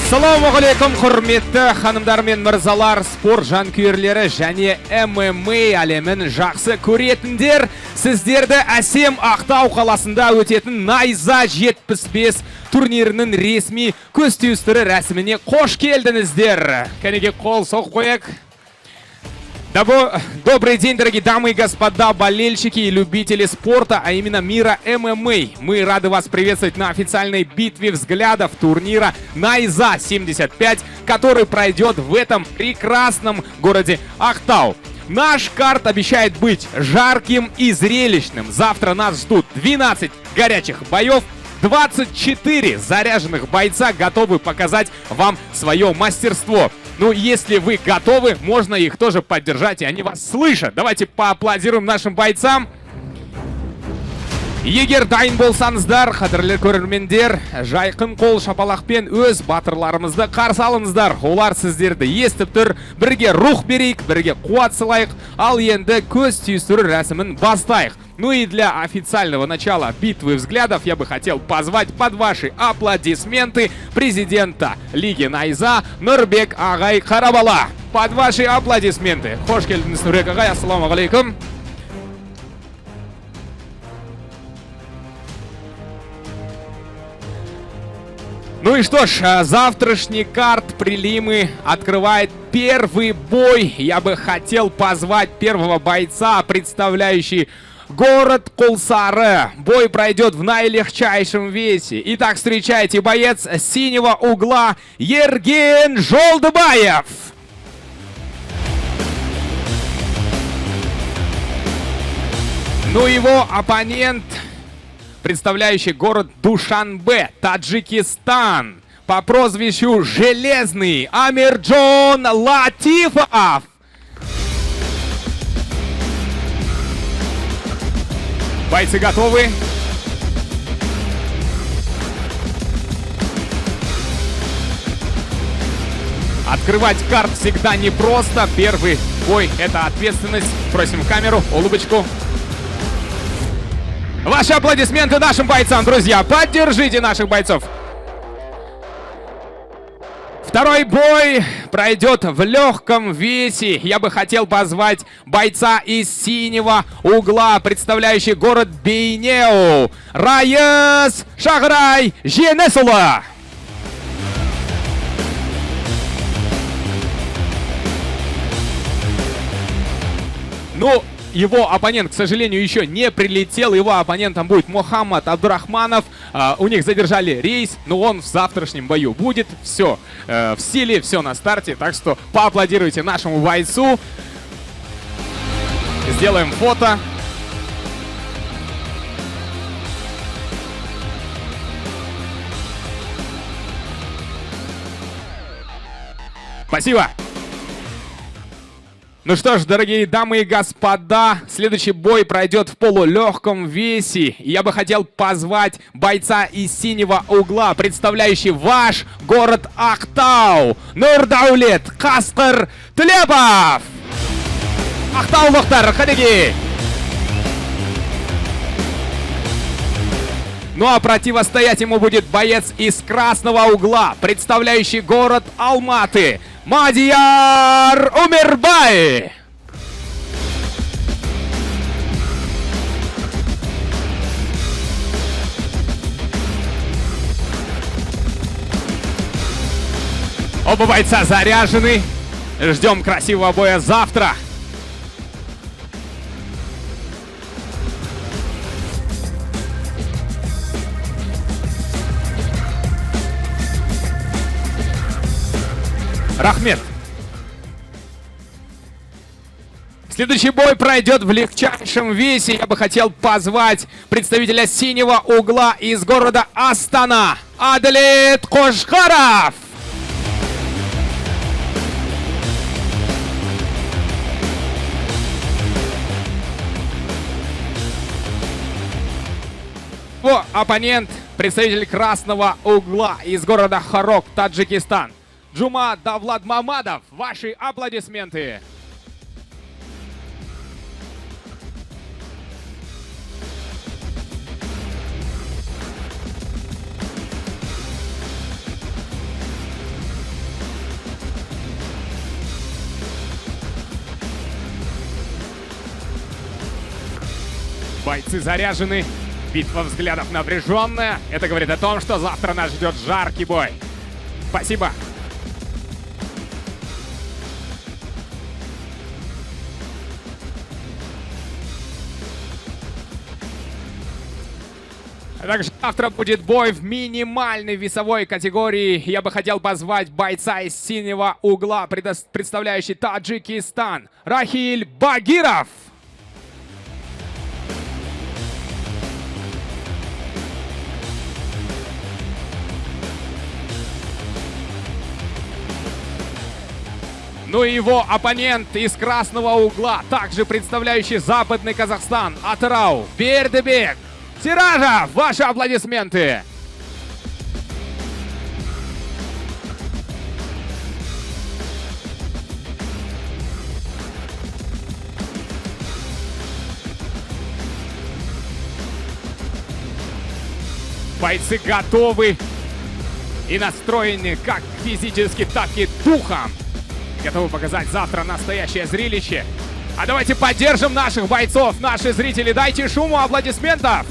Ассалаумағалейкум, құрметті ханымдар мен мырзалар, спорт жанкүйерлері және ММА әлемін жақсы көретіндер. Сіздерді әсем Ақтау қаласында өтетін Найза 75 турнирінің ресми көз түйістірі рәсіміне қош келдіңіздер. Кәнеге қол соқ қояк. Добрый день, дорогие дамы и господа, болельщики и любители спорта, а именно мира ММА. Мы рады вас приветствовать на официальной битве взглядов турнира Найза 75, который пройдет в этом прекрасном городе Ақтау. Наш карт обещает быть жарким и зрелищным. Завтра нас ждут 12 горячих боев. 24 заряженных бойца готовы показать вам свое мастерство. Ну, если вы готовы, можно их тоже поддержать, и они вас слышат. Давайте поаплодируем нашим бойцам. Егер дайын болсаңыздар, қадірлі көрермендер, жайқын қол шапалақпен өз батырларымызды қарсы алыңыздар. Олар сіздерді естіп тұр. Бірге рух берейік, бірге қуат сылайық. Ал енді көз түйістіру рәсімін бастайық. Ну и для официального начала битвы взглядов я бы хотел позвать под ваши аплодисменты президента Лиги Найза Нурбек Агай Карабала. Под ваши аплодисменты. Хош келдіңіз, Нурбек Агай, ассаламу алейкум. Ну и что ж, завтрашний карт прелимы открывает первый бой. Я бы хотел позвать первого бойца, представляющий город Кулсары. Бой пройдет в наилегчайшем весе. Итак, встречайте, боец синего угла Ерген Жолдыбаев. Ну, его оппонент, представляющий город Душанбе, Таджикистан, по прозвищу Железный, Амирджон Латифов. Бойцы готовы? Открывать карт всегда непросто. Первый бой — это ответственность. Просим камеру, улыбочку. Ваши аплодисменты нашим бойцам, друзья. Поддержите наших бойцов. Второй бой пройдет в легком весе. Я бы хотел позвать бойца из синего угла, представляющий город Бейнеу, Раис Шаграй Женесула. Ну, его оппонент, к сожалению, еще не прилетел. Его оппонентом будет Мухаммад Абдурахманов. У них задержали рейс, но он в завтрашнем бою будет. Все в силе, все на старте. Так что поаплодируйте нашему бойцу. Сделаем фото. Спасибо. Ну что ж, дорогие дамы и господа, следующий бой пройдет в полулегком весе. Я бы хотел позвать бойца из синего угла, представляющий ваш город Ақтау, Нурдаулет Каскар Тлепов. Ақтаулықтар, ходите! Ну а противостоять ему будет боец из красного угла, представляющий город Алматы, Мадияр Умирбай. Оба бойца заряжены. Ждем красивого боя завтра. Рахмет. Следующий бой пройдет в легчайшем весе. Я бы хотел позвать представителя синего угла из города Астана, Адлет Кошкаров. Его оппонент, представитель красного угла из города Харок, Таджикистан, Джума Давлад Мамадов. Ваши аплодисменты. Бойцы заряжены. Битва взглядов напряженная. Это говорит о том, что завтра нас ждет жаркий бой. Спасибо. Также завтра будет бой в минимальной весовой категории. Я бы хотел позвать бойца из синего угла, представляющий Таджикистан, Рахиль Багиров. Ну и его оппонент из красного угла, также представляющий западный Казахстан, Атырау Бердыбек. Сиража, ваши аплодисменты! Бойцы готовы и настроены как физически, так и духом. Готовы показать завтра настоящее зрелище. А давайте поддержим наших бойцов, наши зрители. Дайте шуму аплодисментов.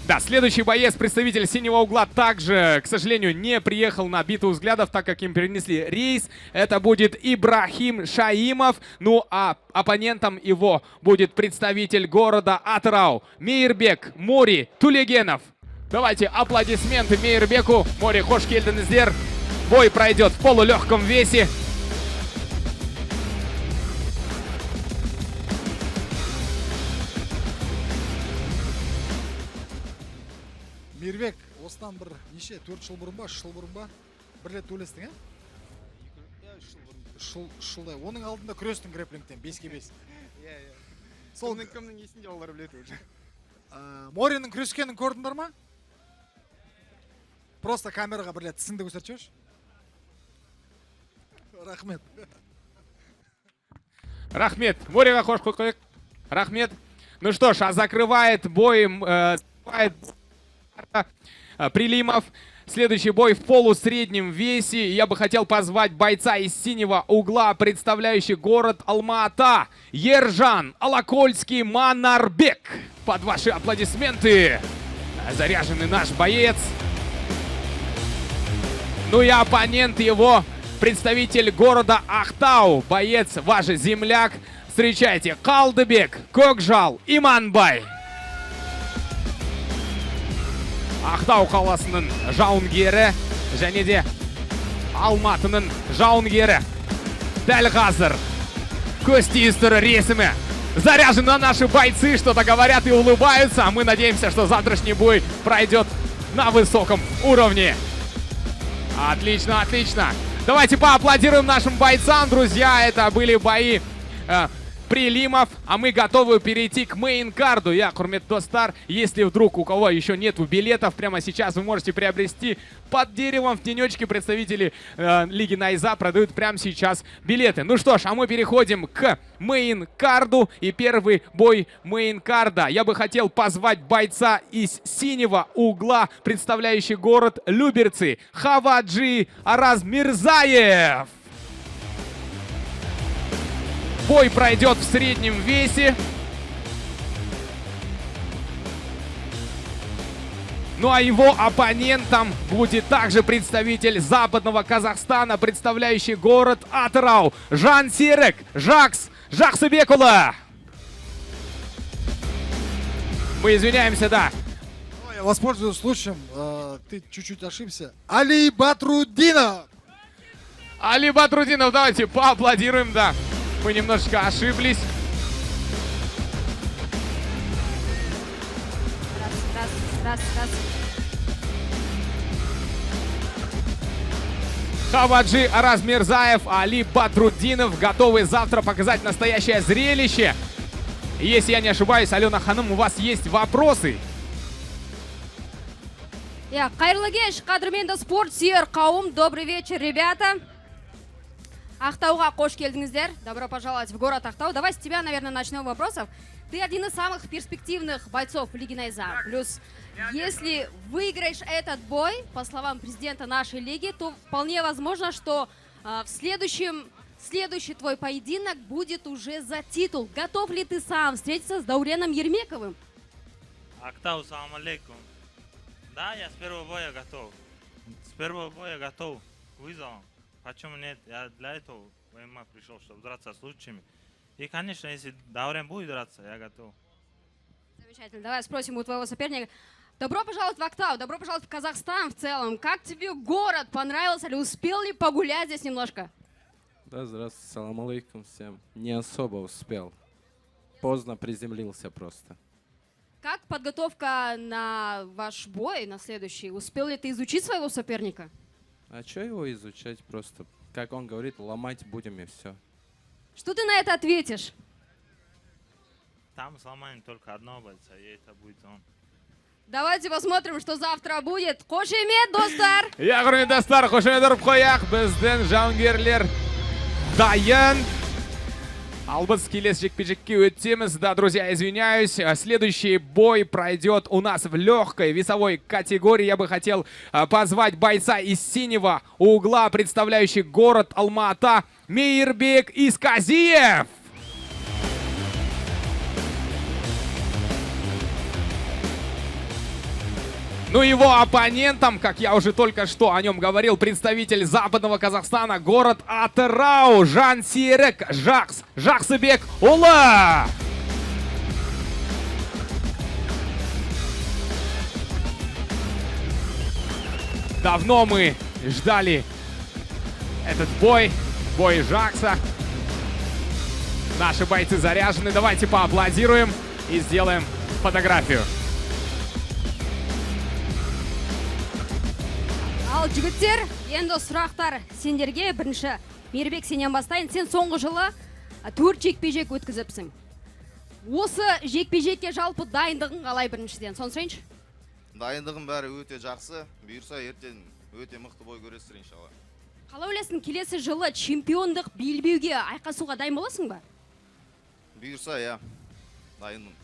Да, следующий боец, представитель синего угла, также, к сожалению, не приехал на битву взглядов, так как им перенесли рейс. Это будет Ибрахим Шаимов. Ну а оппонентом его будет представитель города Атырау Мейирбек Мори Тулегенов. Давайте аплодисменты Мейирбеку. Мори, хош келдіңіздер. Бой пройдет в полулегком весе. Мейірбек, осыдан бір неше, 4 жыл бұрын ба, 3 жыл бұрын ба, бір рет төлестің, ә? 3 жылдай. Оның алдында күрестің грэплингтен, 5-ке 5. Сол кімнің есінде олар біледі уже. Моринің күрескенін көрдіңдер ма? Просто камераға бір рет тісіңді көрсетші. Рахмет. Рахмет. Мориға хош қойық. Рахмет. Ну что ж, а закрывает бой Прилимов. Следующий бой в полусреднем весе. Я бы хотел позвать бойца из синего угла, представляющий город Алма-Ата, Ержан Алакольский Манарбек. Под ваши аплодисменты заряженный наш боец. Ну и оппонент его, представитель города Ахтау, боец, ваш земляк. Встречайте, Қалдыбек Көкжал Иманбай. Ақтау қаласының жауынгері және де Алматының жауынгері. Дәл қазір көз түйістірі ресімі. Заряжены наши бойцы, что-то говорят и улыбаются. А мы надеемся, что завтрашний бой пройдет на высоком уровне. Отлично, отлично. Давайте поаплодируем нашим бойцам, друзья. Это были бои Прилимов, а мы готовы перейти к мейн-карду. Я, Курмет Достар, если вдруг у кого еще нету билетов, прямо сейчас вы можете приобрести под деревом в тенечке. Представители Лиги Найза продают прямо сейчас билеты. Ну что ж, а мы переходим к мейн-карду. И первый бой мейн-карда. Я бы хотел позвать бойца из синего угла, представляющий город Люберцы, Хаваджи Араз Мирзаев. Бой пройдет в среднем весе. Ну а его оппонентом будет также представитель западного Казахстана, представляющий город Атырау, Жансерік Жақсыбекұлы. Мы извиняемся, да. Я воспользуюсь случаем, ты чуть-чуть ошибся. Али Батрудинов. Али Батрудинов, давайте поаплодируем, да. Мы немножечко ошиблись. Раз. Хаваджи Араз Мирзаев, Али Батрудинов готовы завтра показать настоящее зрелище. Если я не ошибаюсь, Алена Ханым, у вас есть вопросы? Қайырлы кеш, қадірменді спорт сүйер қауым. Добрый вечер, ребята. Ақтауға қош келдіңіздер. Добро пожаловать в город Ақтау. Давай с тебя, наверное, начнем вопросов. Ты один из самых перспективных бойцов Лиги Найза. Плюс, если выиграешь этот бой, по словам президента нашей лиги, то вполне возможно, что в следующем Следующий твой поединок будет уже за титул. Готов ли ты сам встретиться с Дауреном Ермековым? Актау, салам алейкум. Да, я с первого боя готов. С первого боя готов. Вызовом. Почему нет? Я для этого в ММА пришел, чтобы драться с лучшими. И, конечно, если Даурен будет драться, я готов. Замечательно. Давай спросим у твоего соперника. Добро пожаловать в Актау, добро пожаловать в Казахстан в целом. Как тебе город? Понравился ли? Успел ли погулять здесь немножко? Да, здравствуйте, салам алейкум всем. Не особо успел. Поздно приземлился просто. Как подготовка на ваш бой, на следующий? Успел ли ты изучить своего соперника? А что его изучать просто? Как он говорит, ломать будем и все. Что ты на это ответишь? Там сломаем только одного бойца, и это будет он. Давайте посмотрим, что завтра будет. Қошемет, достар! Я құрметті достар, қошемет ұрып қояқ. Біздің жауынгерлер дайын. Ал біз келесі жекпе-жекке өтеміз. Да, друзья, извиняюсь. Следующий бой пройдет у нас в легкой весовой категории. Я бы хотел позвать бойца из синего угла, представляющий город Алма-Ата, Мейирбек Исказиев. Ну, его оппонентом, как я уже только что о нем говорил, представитель западного Казахстана, город Атырау, Жансерек Жақсыбек Ула. Давно мы ждали этот бой Жақса. Наши бойцы заряжены. Давайте поаплодируем и сделаем фотографию. Ал жігіттер, енді сұрақтар сендерге. Бірінші, Мейірбек, сенен бастайын. Сен соңғы жылы 4 жекпе-жек өткізіпсің. Осы жекпе-жекке жалпы дайындығың қалай біріншіден? Соны сұрайыншы? Дайындығым бәрі өте жақсы. Бұйырса ертең өте мықты бой көресіздер иншалла. Қалай ойлайсың, келесі жылы чемпиондық белбеуге айқасуға дайын боласың ба? Бұйырса, я дайынмын.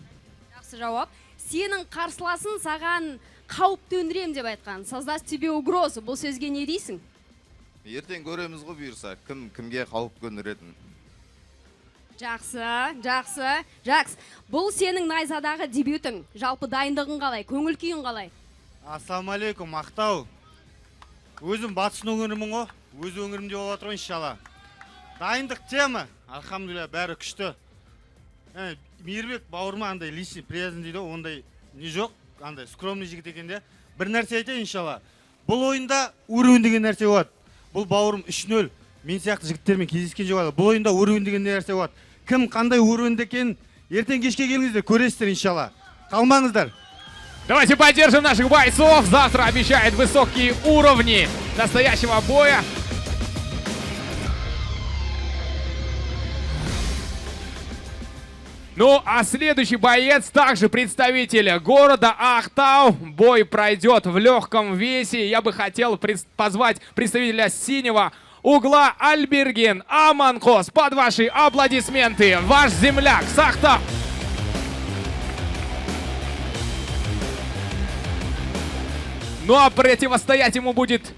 Жақсы жауап. Сенің қарсыласың саған қауіп төндірем деп айтқан. Создаст тебе угрозу. Бұл сөзге не дейсің? Ертең көреміз ғой бұйырса, кімге қауіп көндіретін. Жақсы. Бұл сенің найзадағы дебютың. Жалпы дайындығың қалай? Көңіл күйің қалай? Ассалаумалейкум, Ақтау. Өзім батыс өңірімін ғой. Өз өңірімде болып отыр иншалла. Дайындық тема. Алхамдулилля, бәрі күшті. Мейірбек бауырыма андай личный приязан дейді, ондай не жоқ. Андай скромный жігіт екенде. Бір нәрсе айтайын иншалла. Бұл ойында уровень деген нәрсе болады. Бұл бауырым 3-0. Мен сияқты жігіттермен кездескен жоқ. Бұл ойында уровень деген нәрсе болады. Кім қандай уровеньде екен, ертең кешке келіңіздер, көресіздер иншалла. Қалмаңыздар. Давайте поддержим наших бойцов. Завтра обещает высокие уровни настоящего боя. Ну, а следующий боец также представитель города Актау. Бой пройдет в легком весе. Я бы хотел позвать представителя синего угла Альберген Аманхос. Под ваши аплодисменты. Ваш земляк с Актау. Ну а противостоять ему будет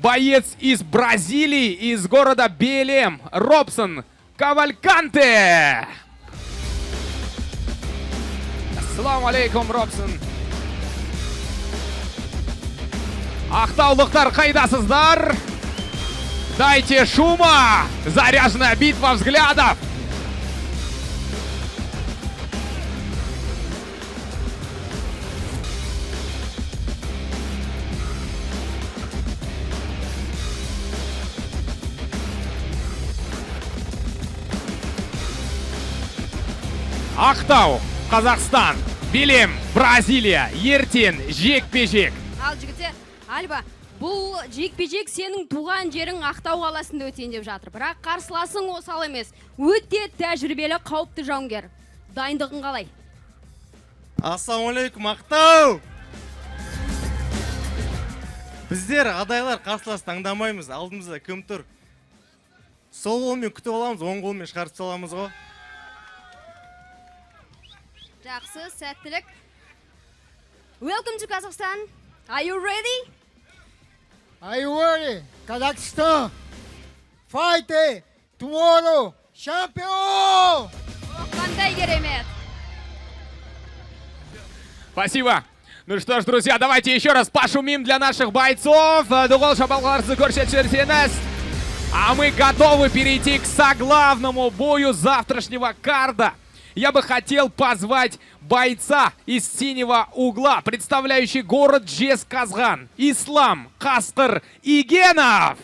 боец из Бразилии, из города Белем, Робсон Кавальканте. Ассаламу алейкум, Робсон. Ақтаулықтар қайдасыздар? Дайте шума! Заряженная битва взглядов! Ақтау, Қазақстан, Белем, Бразилия, ертең жекпе-жек. Ал жігіттер, Альба, бұл жекпе-жек сенің туған жерің Ақтау қаласында өтейін деп жатыр. Бірақ қарсыласың осал емес. Өте тәжірибелі, қауіпті жауынгер. Дайындығың қалай? Ассалаумалейкум, Ақтау! Біздер адайлар қарсылас таңдамаймыз, алдымызда кім тұр? Сол қолмен күтіп аламыз, оң қолмен шығарып саламыз ғой. Жақсы, сәттілік. Welcome to Kazakhstan. Are you ready? Are you ready? Kazakhstan. Fight tomorrow champion. Қандай керемет. Спасибо. Ну что ж, друзья, давайте еще раз пошумим для наших бойцов. Дугол шабалғарсы көрсетшерсеніз. А мы готовы перейти к соглавному бою завтрашнего карда. Я бы хотел позвать бойца из синего угла, представляющий город Жезказган, Ислам Каскыр Игенов.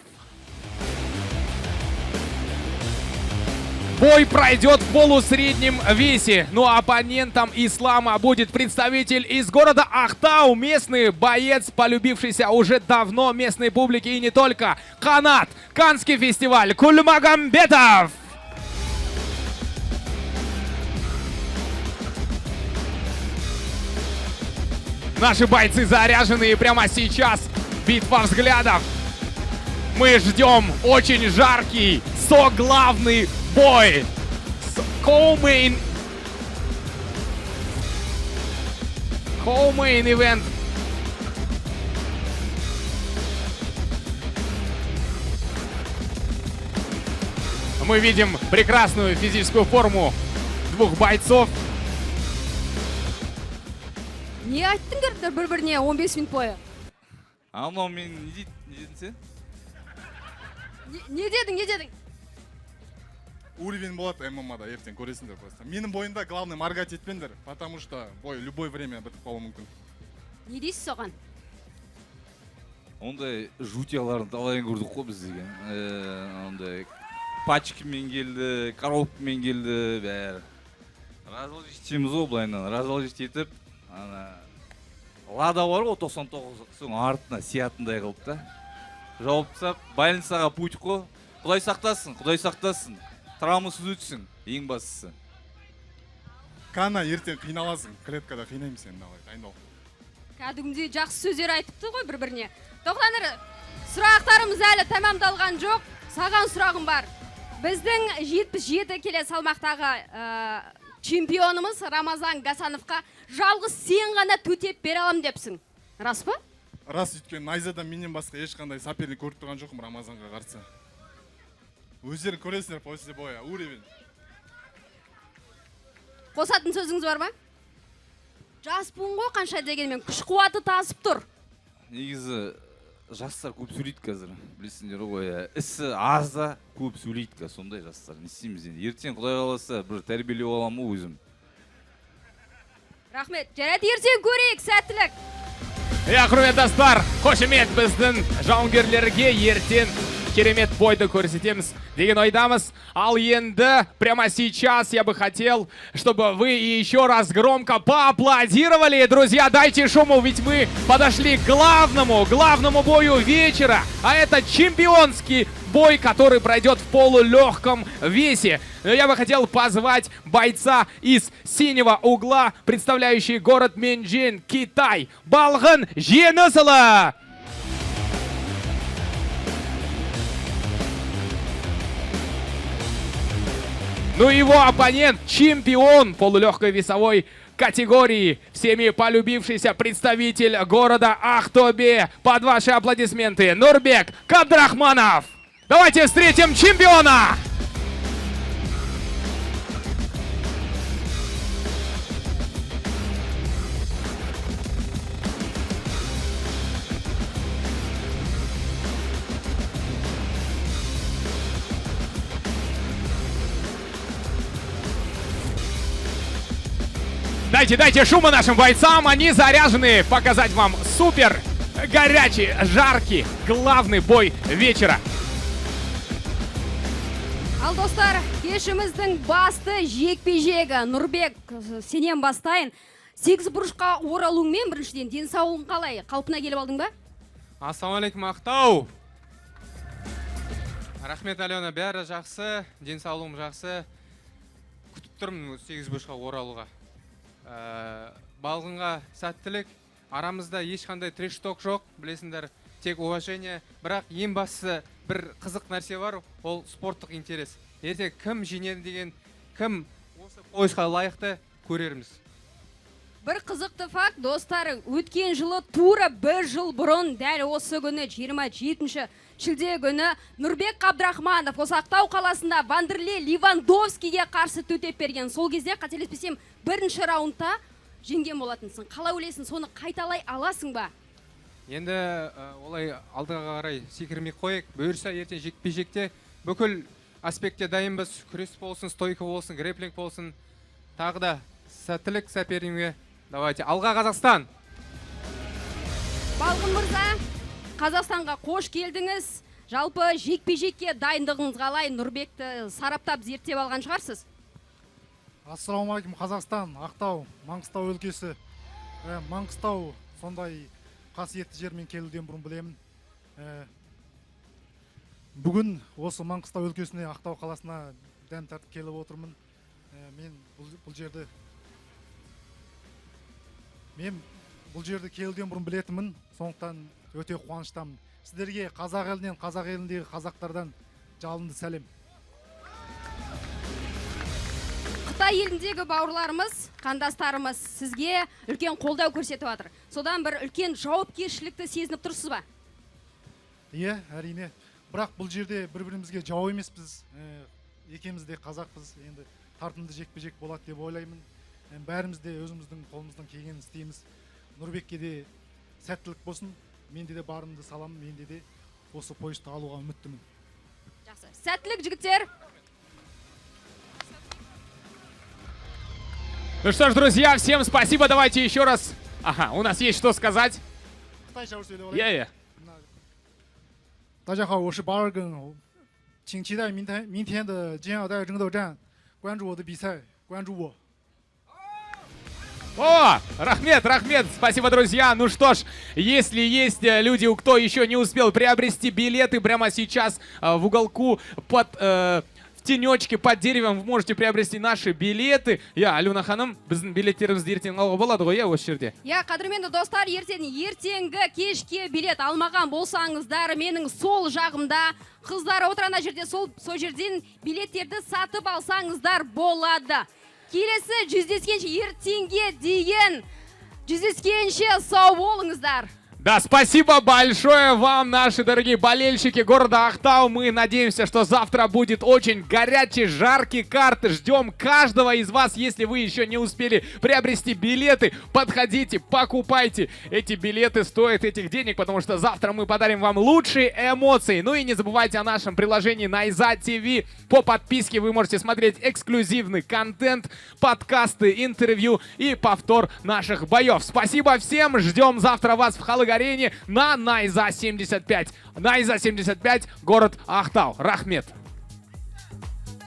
Бой пройдет в полусреднем весе, но оппонентом Ислама будет представитель из города Ақтау, местный боец, полюбившийся уже давно местной публике и не только, Канат, Канский фестиваль, Кульмагамбетов. Наши бойцы заряжены, и прямо сейчас битва взглядов. Мы ждем очень жаркий, соглавный бой. Co-main event. Мы видим прекрасную физическую форму двух бойцов. Не айттыңдар бір-біріне 15 минут бойы? Мынау мен не дедің сен? Не дедің? Уровень болады ММА-да, ертең көресіңдер просто. Менің бойында главный моргать етпеңдер, потому что бой любой время бітіп қалуы мүмкін. Не дейсіз соған? Ондай жутияларын талайын көрдік қой біз деген. Ондай пачкамен келді, коробкамен келді, бәрі. Разложить етеміз ғой былайынан, разложить етіп, лада бар ғой 99 соң артына сиятындай қылып та. Жауып тастап, больницаға путь қой. Құдай сақтасын. Травмасыз өтсін, ең бастысы. Кана ертең қиналасың, клеткада қинаймын сені, давай, дайындал. Кәдімгідей жақсы сөздер айтыпты ғой бір-біріне. Тоқтаңдар, сұрақтарымыз әлі тамамдалған жоқ. Саған сұрағым бар. Біздің 77 келі салмақтағы чемпионымыз Рамазан Гасановқа жалғыз сен ғана төтеп бере алам депсің. Рас па? Рас, өйткені найзадан менен басқа ешқандай соперник көріп тұрған жоқпын Рамазанға қарсы. Өздерің көресіңдер после боя, уровень. Қосатын сөзіңіз бар ма? Жаспын ғой қанша дегенмен күш қуаты тасып тұр. Негізі жастар көп сөйлейді қазір, білесіңдер ғой. Ісі азда көп сөйлейді, сондай жастар. Не істейміз енді? Ертең Құдай қаласа бір тәрбиелеп аламын өзім. Рахмет. Жарайды, ертең көрейік, сәттілік. Құрметті достар, қошемет біздің жауынгерлерге ертең керемет бойды көрсетеміз деген ойдамыз. Ал енді прямо сейчас я бы хотел, чтобы вы еще раз громко поаплодировали. Друзья, дайте шуму, ведь мы подошли к главному бою вечера. А это чемпионский бой, который пройдет в полулегком весе. Я бы хотел позвать бойца из синего угла, представляющий город Менджин, Китай, Балғын Женісұлы. Ну и его оппонент, чемпион полулегкой весовой категории, всеми полюбившийся представитель города Ахтобе. Под ваши аплодисменты Нурбек Кабдрахманов. Давайте встретим чемпиона! Дайте шума нашим бойцам, они заряжены показать вам супер горячий, жаркий, главный бой вечера. Ал достар, кешіміздің басты жекпе-жегі. Нұрбек, сенен бастайын. 8 бұрышқа оралуыңмен біріншіден денсаулығың қалай? Қалпына келіп алдың ба? Ассалаумалейкум, Ақтау. Рахмет, Алена, бәрі жақсы, денсаулығым жақсы. Күтіп тұрмын 8 бұрышқа оралуға. Балғынға сәттілік, арамызда ешқандай треш-ток жоқ, білесіңдер, тек уважение, бірақ ең бастысы бір қызық нәрсе бар, ол спорттық интерес. Ертең кім жеңеді деген, кім осы поясқа лайықты көрерміз. Бір қызықты факт, достар, өткен жылы тура 1 жыл бұрын дәл осы күні 27 шілде күні Нұрбек Қабдрахманов осы Ақтау қаласында Вандерле Ливандовскийге қарсы төтеп берген. Сол кезде қателеспесем 1-ші раундта жеңген болатынсың. Қалай ойлайсың, соны қайталай аласың ба? Енді олай алдыға қарай секірмей қойық. Бұйырса ертең жекпе-жекте бүкіл аспектте дайынбыз. Күрес болсын, стойка болсын, грэплинг болсын. Тағы да сәттілік соперниге. Давайте, алға Қазақстан! Балғын мырза, Қазақстанға қош келдіңіз. Жалпы жекпе-жекке дайындығыңыз қалай? Нұрбекті сараптап зерттеп алған шығарсыз? Ассалаумағалейкум, Қазақстан, Ақтау, Маңғыстау өлкесі. Маңғыстау сондай қасиетті жермен келуден бұрын білемін. Бүгін осы Маңғыстау өлкесіне, Ақтау қаласына дәм тартып келіп отырмын. Мен бұл жерді келуден бұрын білетінмін, сондықтан өте қуаныштамын. Сіздерге қазақ елінен, қазақ еліндегі қазақтардан жалынды сәлем. Қытай еліндегі бауырларымыз, қандастарымыз сізге үлкен қолдау көрсетіп жатыр. Содан бір үлкен жауапкершілікті сезініп тұрсыз ба? Иә, әрине. Бірақ бұл жерде бір-бірімізге жау емеспіз. Екеуміз де қазақпыз. Енді тартымды жекпе-жек болады деп ойлаймын. Бәріміз де өзіміздің қолымыздан келгенін істейміз. Нұрбекке де сәттілік болсын. Менде де барымды саламын. Менде де осы поясты алуға үміттімін. Жақсы. Сәттілік, жігіттер. Ну что ж, друзья, всем спасибо. Давайте еще раз. Ага, у нас есть что сказать. Я. 大家好，我是巴尔根，请期待明天的金腰带争斗战，关注我的比赛，关注我。 О, Рахмет, спасибо, друзья. Ну что ж, если есть люди, кто еще не успел приобрести билеты прямо сейчас в уголку в тенечке под деревом, вы можете приобрести наши билеты. Я, Алена ханым, біздің билеттерімізді ертең алуға болады ғой, осы жерде. Я, қадірменді достар, ертеңгі кешке билет алмаған болсаңыздар, менің сол жағымда қыздар отырған жерде, сол жерден билеттерді сатып алсаңыздар болады. Келесі жүздескенше ертеңге дейін жүздескенше сау болыңыздар. Да, спасибо большое вам, наши дорогие болельщики города Ахтау. Мы надеемся, что завтра будет очень горячий, жаркий карт. Ждем каждого из вас. Если вы еще не успели приобрести билеты, подходите, покупайте. Эти билеты стоят этих денег, потому что завтра мы подарим вам лучшие эмоции. Ну и не забывайте о нашем приложении Найза ТВ. По подписке вы можете смотреть эксклюзивный контент, подкасты, интервью и повтор наших боев. Спасибо всем. Ждем завтра вас в Халыгарене на Найза 75. Найза 75, город Ахтау. Рахмет.